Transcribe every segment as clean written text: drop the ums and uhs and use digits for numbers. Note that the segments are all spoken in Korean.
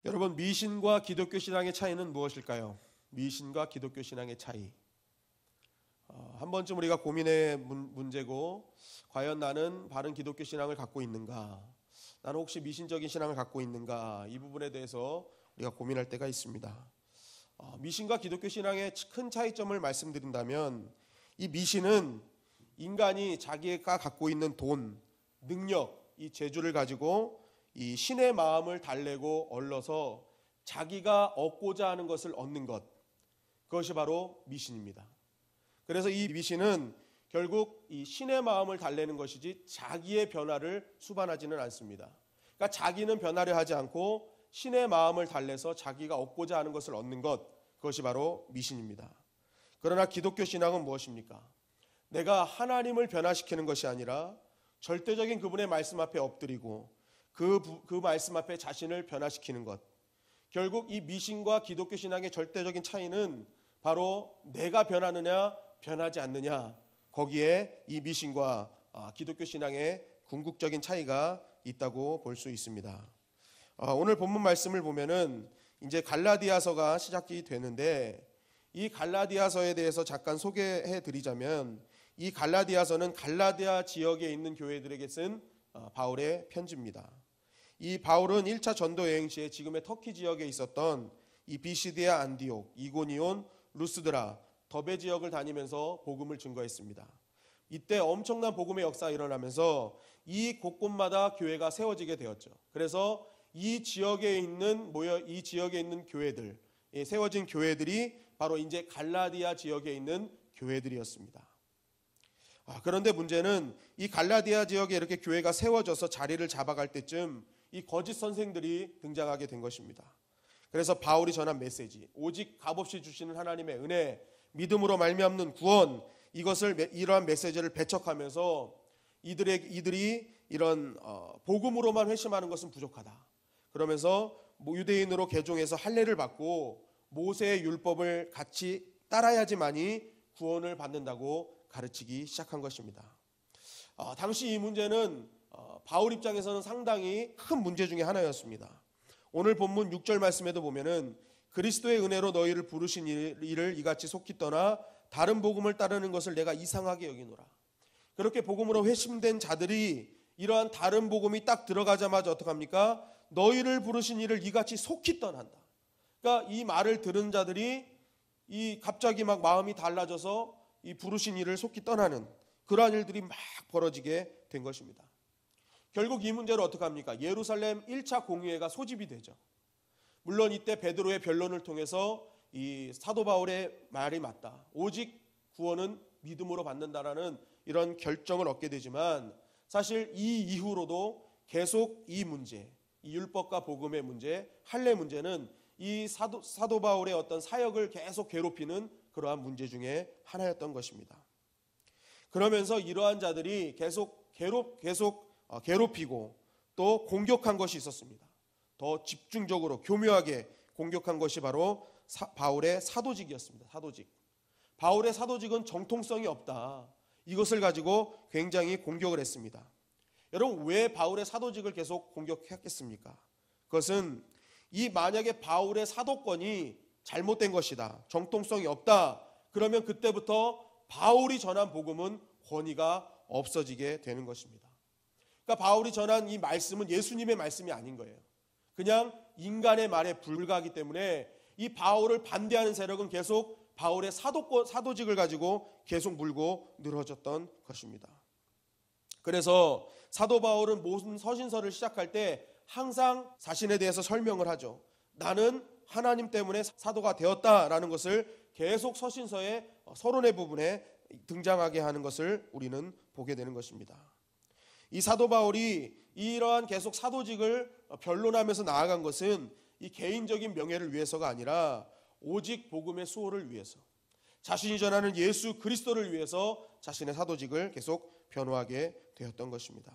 여러분, 미신과 기독교 신앙의 차이는 무엇일까요? 미신과 기독교 신앙의 차이. 한 번쯤 우리가 고민의 문제고, 과연 나는 바른 기독교 신앙을 갖고 있는가? 나는 혹시 미신적인 신앙을 갖고 있는가? 이 부분에 대해서 우리가 고민할 때가 있습니다. 미신과 기독교 신앙의 큰 차이점을 말씀드린다면, 이 미신은 인간이 자기가 갖고 있는 돈, 능력, 이 재주를 가지고 이 신의 마음을 달래고 얻어서 자기가 얻고자 하는 것을 얻는 것, 그것이 바로 미신입니다. 그래서 이 미신은 결국 이 신의 마음을 달래는 것이지 자기의 변화를 수반하지는 않습니다. 그러니까 자기는 변화를 하지 않고 신의 마음을 달래서 자기가 얻고자 하는 것을 얻는 것, 그것이 바로 미신입니다. 그러나 기독교 신앙은 무엇입니까? 내가 하나님을 변화시키는 것이 아니라 절대적인 그분의 말씀 앞에 엎드리고 그 말씀 앞에 자신을 변화시키는 것. 결국 이 미신과 기독교 신앙의 절대적인 차이는 바로 내가 변하느냐 변하지 않느냐, 거기에 이 미신과 기독교 신앙의 궁극적인 차이가 있다고 볼 수 있습니다. 오늘 본문 말씀을 보면은 이제 갈라디아서가 시작이 되는데, 이 갈라디아서에 대해서 잠깐 소개해 드리자면, 이 갈라디아서는 갈라디아 지역에 있는 교회들에게 쓴 바울의 편지입니다. 이 바울은 1차 전도 여행 시에 지금의 터키 지역에 있었던 이 비시디아, 안디옥, 이고니온, 루스드라, 더베 지역을 다니면서 복음을 증거했습니다. 이때 엄청난 복음의 역사가 일어나면서 이 곳곳마다 교회가 세워지게 되었죠. 그래서 이 지역에 있는 교회들, 세워진 교회들이 바로 이제 갈라디아 지역에 있는 교회들이었습니다. 그런데 문제는 이 갈라디아 지역에 이렇게 교회가 세워져서 자리를 잡아갈 때쯤 이 거짓 선생들이 등장하게 된 것입니다. 그래서 바울이 전한 메시지, 오직 값없이 주시는 하나님의 은혜, 믿음으로 말미암는 구원, 이러한 메시지를 배척하면서 이들이 이런 복음으로만 회심하는 것은 부족하다. 그러면서 유대인으로 개종해서 할례를 받고 모세의 율법을 같이 따라야지만이 구원을 받는다고 가르치기 시작한 것입니다. 당시 이 문제는 바울 입장에서는 상당히 큰 문제 중에 하나였습니다. 오늘 본문 6절 말씀에도 보면은 그리스도의 은혜로 너희를 부르신 이를 이같이 속히 떠나 다른 복음을 따르는 것을 내가 이상하게 여기노라. 그렇게 복음으로 회심된 자들이 이러한 다른 복음이 딱 들어가자마자 어떡합니까? 너희를 부르신 이를 이같이 속히 떠난다. 그러니까 이 말을 들은 자들이 갑자기 막 마음이 달라져서 이 부르신 이를 속히 떠나는 그러한 일들이 막 벌어지게 된 것입니다. 결국 이 문제를 어떻게 합니까? 예루살렘 1차 공의회가 소집이 되죠. 물론 이때 베드로의 변론을 통해서 이 사도 바울의 말이 맞다, 오직 구원은 믿음으로 받는다라는 이런 결정을 얻게 되지만, 사실 이 이후로도 계속 이 문제, 이 율법과 복음의 문제, 할례 문제는 이 사도 바울의 어떤 사역을 계속 괴롭히는 그러한 문제 중에 하나였던 것입니다. 그러면서 이러한 자들이 계속 괴롭히고 또 공격한 것이 있었습니다. 더 집중적으로 교묘하게 공격한 것이 바로 바울의 사도직이었습니다. 사도직. 바울의 사도직은 정통성이 없다. 이것을 가지고 굉장히 공격을 했습니다. 여러분, 왜 바울의 사도직을 계속 공격했겠습니까? 그것은 만약에 바울의 사도권이 잘못된 것이다, 정통성이 없다, 그러면 그때부터 바울이 전한 복음은 권위가 없어지게 되는 것입니다. 그러니까 바울이 전한 이 말씀은 예수님의 말씀이 아닌 거예요. 그냥 인간의 말에 불과하기 때문에 이 바울을 반대하는 세력은 계속 바울의 사도직을 가지고 계속 물고 늘어졌던 것입니다. 그래서 사도 바울은 모든 서신서를 시작할 때 항상 자신에 대해서 설명을 하죠. 나는 하나님 때문에 사도가 되었다라는 것을 계속 서신서의 서론의 부분에 등장하게 하는 것을 우리는 보게 되는 것입니다. 이 사도 바울이 이러한 계속 사도직을 변론하면서 나아간 것은 이 개인적인 명예를 위해서가 아니라 오직 복음의 수호를 위해서, 자신이 전하는 예수 그리스도를 위해서 자신의 사도직을 계속 변호하게 되었던 것입니다.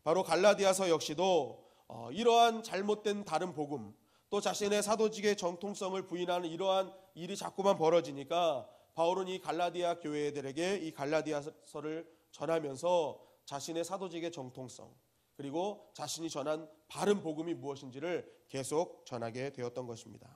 바로 갈라디아서 역시도 이러한 잘못된 다른 복음, 또 자신의 사도직의 정통성을 부인하는 이러한 일이 자꾸만 벌어지니까 바울은 이 갈라디아 교회들에게 이 갈라디아서를 전하면서 자신의 사도직의 정통성, 그리고 자신이 전한 바른 복음이 무엇인지를 계속 전하게 되었던 것입니다.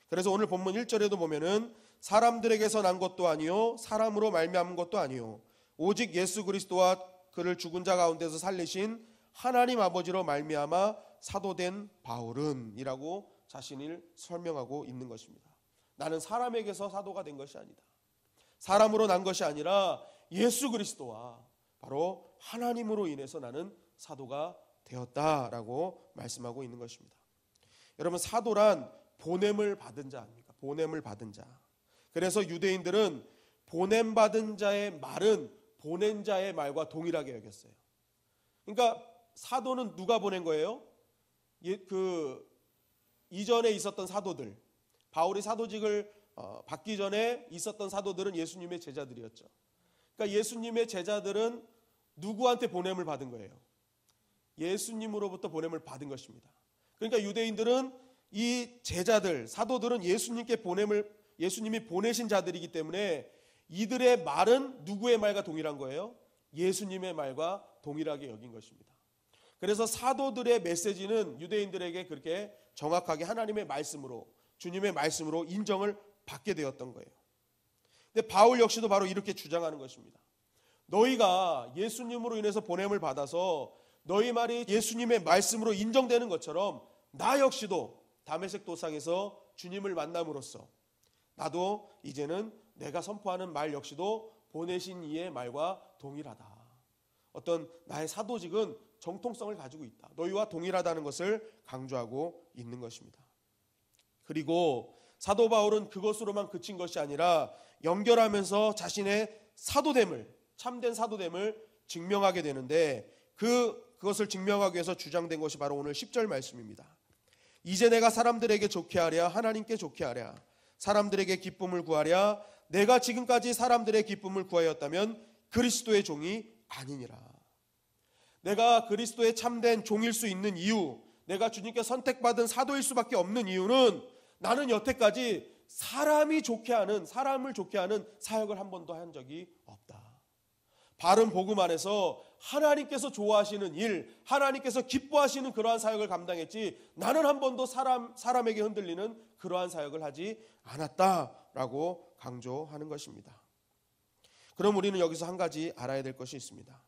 그래서 오늘 본문 1절에도 보면은 사람들에게서 난 것도 아니요 사람으로 말미암은 것도 아니요 오직 예수 그리스도와 그를 죽은 자 가운데서 살리신 하나님 아버지로 말미암아 사도된 바울은 이라고 자신을 설명하고 있는 것입니다. 나는 사람에게서 사도가 된 것이 아니다. 사람으로 난 것이 아니라 예수 그리스도와 바로 하나님으로 인해서 나는 사도가 되었다라고 말씀하고 있는 것입니다. 여러분, 사도란 보냄을 받은 자 아닙니까? 보냄을 받은 자. 그래서 유대인들은 보냄받은 자의 말은 보낸 자의 말과 동일하게 여겼어요. 그러니까 사도는 누가 보낸 거예요? 이전에 있었던 사도들, 바울이 사도직을 받기 전에 있었던 사도들은 예수님의 제자들이었죠. 그러니까 예수님의 제자들은 누구한테 보냄을 받은 거예요? 예수님으로부터 보냄을 받은 것입니다. 그러니까 유대인들은 이 제자들, 사도들은 예수님이 보내신 자들이기 때문에 이들의 말은 누구의 말과 동일한 거예요? 예수님의 말과 동일하게 여긴 것입니다. 그래서 사도들의 메시지는 유대인들에게 그렇게 정확하게 하나님의 말씀으로, 주님의 말씀으로 인정을 받게 되었던 거예요. 근데 바울 역시도 바로 이렇게 주장하는 것입니다. 너희가 예수님으로 인해서 보냄을 받아서 너희 말이 예수님의 말씀으로 인정되는 것처럼 나 역시도 다메섹 도상에서 주님을 만남으로써 나도 이제는 내가 선포하는 말 역시도 보내신 이의 말과 동일하다. 어떤 나의 사도직은 정통성을 가지고 있다. 너희와 동일하다는 것을 강조하고 있는 것입니다. 그리고 사도 바울은 그것으로만 그친 것이 아니라 연결하면서 자신의 사도됨을, 참된 사도됨을 증명하게 되는데 그것을 증명하기 위해서 주장된 것이 바로 오늘 10절 말씀입니다. 이제 내가 사람들에게 좋게 하랴 하나님께 좋게 하랴 사람들에게 기쁨을 구하랴 내가 지금까지 사람들의 기쁨을 구하였다면 그리스도의 종이 아니니라. 내가 그리스도의 참된 종일 수 있는 이유, 내가 주님께 선택받은 사도일 수밖에 없는 이유는 나는 여태까지 사람을 좋게 하는 사역을 한 번도 한 적이 없다. 바른 복음 안에서 하나님께서 좋아하시는 일, 하나님께서 기뻐하시는 그러한 사역을 감당했지 나는 한 번도 사람에게 흔들리는 그러한 사역을 하지 않았다라고 강조하는 것입니다. 그럼 우리는 여기서 한 가지 알아야 될 것이 있습니다.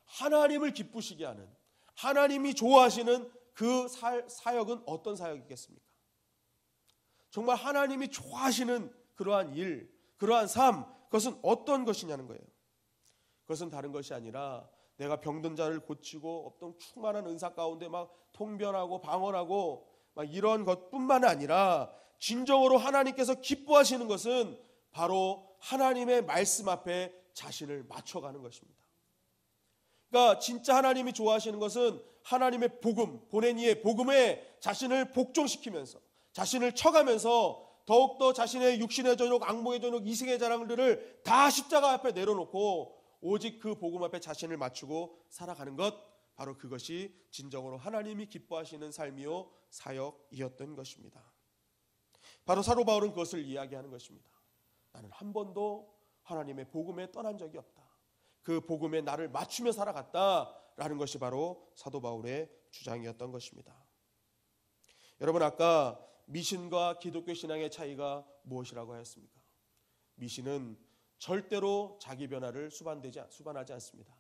하나님을 기쁘시게 하는, 하나님이 좋아하시는 그 사역은 어떤 사역이겠습니까? 정말 하나님이 좋아하시는 그러한 일, 그러한 삶, 그것은 어떤 것이냐는 거예요. 그것은 다른 것이 아니라 내가 병든 자를 고치고 어떤 충만한 은사 가운데 막 통변하고 방언하고 막 이런 것뿐만 아니라 진정으로 하나님께서 기뻐하시는 것은 바로 하나님의 말씀 앞에 자신을 맞춰가는 것입니다. 그러니까 진짜 하나님이 좋아하시는 것은 하나님의 복음, 보낸 이의 복음에 자신을 복종시키면서 자신을 쳐가면서 더욱더 자신의 육신의 전욕, 악몽의 전욕, 이승의 자랑들을 다 십자가 앞에 내려놓고 오직 그 복음 앞에 자신을 맞추고 살아가는 것, 바로 그것이 진정으로 하나님이 기뻐하시는 삶이요 사역이었던 것입니다. 바로 사도 바울은 그것을 이야기하는 것입니다. 나는 한 번도 하나님의 복음에 떠난 적이 없다. 그 복음에 나를 맞추며 살아갔다라는 것이 바로 사도 바울의 주장이었던 것입니다. 여러분, 아까 미신과 기독교 신앙의 차이가 무엇이라고 하였습니까? 미신은 절대로 자기 변화를 수반하지 않습니다.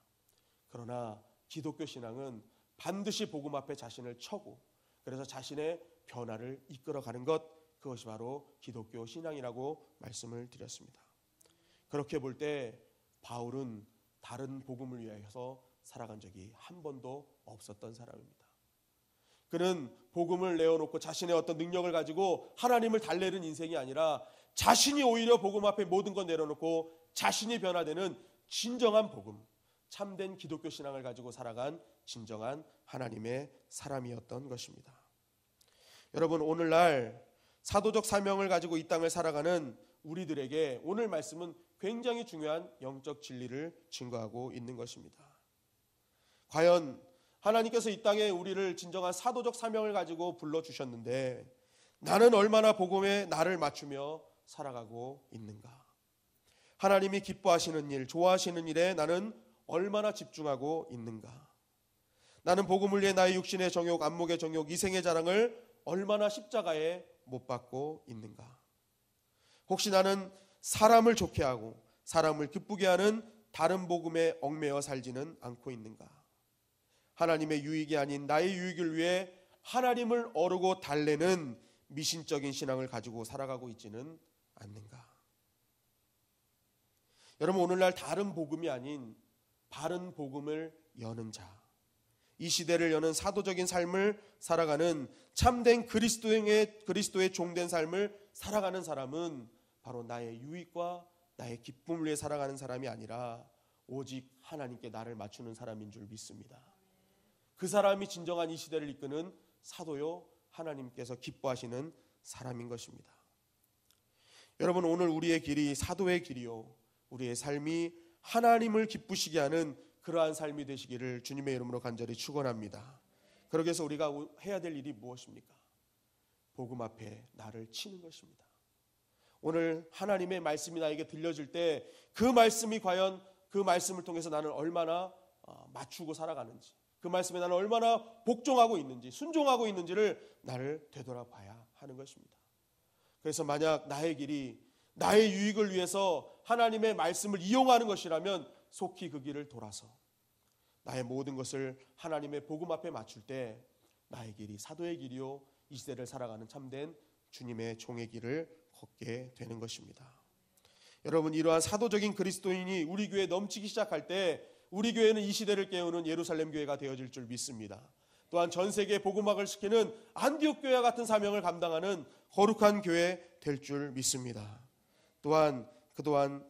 그러나 기독교 신앙은 반드시 복음 앞에 자신을 쳐고 그래서 자신의 변화를 이끌어가는 것, 그것이 바로 기독교 신앙이라고 말씀을 드렸습니다. 그렇게 볼 때 바울은 다른 복음을 위하여서 살아간 적이 한 번도 없었던 사람입니다. 그는 복음을 내어놓고 자신의 어떤 능력을 가지고 하나님을 달래는 인생이 아니라 자신이 오히려 복음 앞에 모든 것 내려놓고 자신이 변화되는 진정한 복음, 참된 기독교 신앙을 가지고 살아간 진정한 하나님의 사람이었던 것입니다. 여러분, 오늘날 사도적 사명을 가지고 이 땅을 살아가는 우리들에게 오늘 말씀은 굉장히 중요한 영적 진리를 증거하고 있는 것입니다. 과연 하나님께서 이 땅에 우리를 진정한 사도적 사명을 가지고 불러주셨는데 나는 얼마나 복음에 나를 맞추며 살아가고 있는가? 하나님이 기뻐하시는 일, 좋아하시는 일에 나는 얼마나 집중하고 있는가? 나는 복음을 위해 나의 육신의 정욕, 안목의 정욕, 이생의 자랑을 얼마나 십자가에 못 박고 있는가? 혹시 나는 사람을 좋게 하고 사람을 기쁘게 하는 다른 복음에 얽매여 살지는 않고 있는가? 하나님의 유익이 아닌 나의 유익을 위해 하나님을 어르고 달래는 미신적인 신앙을 가지고 살아가고 있지는 않는가? 여러분, 오늘날 다른 복음이 아닌 바른 복음을 여는 자, 이 시대를 여는 사도적인 삶을 살아가는 참된 그리스도의 종된 삶을 살아가는 사람은 바로 나의 유익과 나의 기쁨을 위해 살아가는 사람이 아니라 오직 하나님께 나를 맞추는 사람인 줄 믿습니다. 그 사람이 진정한 이 시대를 이끄는 사도요, 하나님께서 기뻐하시는 사람인 것입니다. 여러분, 오늘 우리의 길이 사도의 길이요, 우리의 삶이 하나님을 기쁘시게 하는 그러한 삶이 되시기를 주님의 이름으로 간절히 축원합니다. 그러기 위해서 우리가 해야 될 일이 무엇입니까? 복음 앞에 나를 치는 것입니다. 오늘 하나님의 말씀이 나에게 들려질 때 그 말씀이 과연 그 말씀을 통해서 나는 얼마나 맞추고 살아가는지, 그 말씀에 나는 얼마나 복종하고 있는지, 순종하고 있는지를 나를 되돌아봐야 하는 것입니다. 그래서 만약 나의 길이 나의 유익을 위해서 하나님의 말씀을 이용하는 것이라면 속히 그 길을 돌아서 나의 모든 것을 하나님의 복음 앞에 맞출 때 나의 길이 사도의 길이요, 이 시대를 살아가는 참된 주님의 종의 길을 걷게 되는 것입니다. 여러분, 이러한 사도적인 그리스도인이 우리 교회에 넘치기 시작할 때 우리 교회는 이 시대를 깨우는 예루살렘 교회가 되어질 줄 믿습니다. 또한 전 세계에 복음학을 시키는 안디옥 교회와 같은 사명을 감당하는 거룩한 교회 될 줄 믿습니다. 또한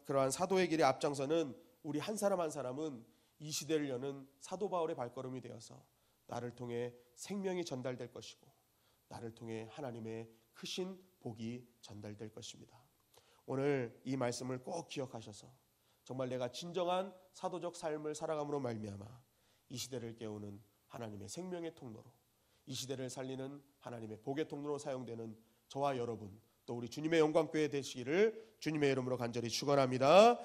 그러한 사도의 길에 앞장서는 우리 한 사람 한 사람은 이 시대를 여는 사도 바울의 발걸음이 되어서 나를 통해 생명이 전달될 것이고 나를 통해 하나님의 크신 복이 전달될 것입니다. 오늘 이 말씀을 꼭 기억하셔서 정말 내가 진정한 사도적 삶을 살아감으로 말미암아 이 시대를 깨우는 하나님의 생명의 통로로, 이 시대를 살리는 하나님의 복의 통로로 사용되는 저와 여러분, 또 우리 주님의 영광교회 되시기를 주님의 이름으로 간절히 축원합니다.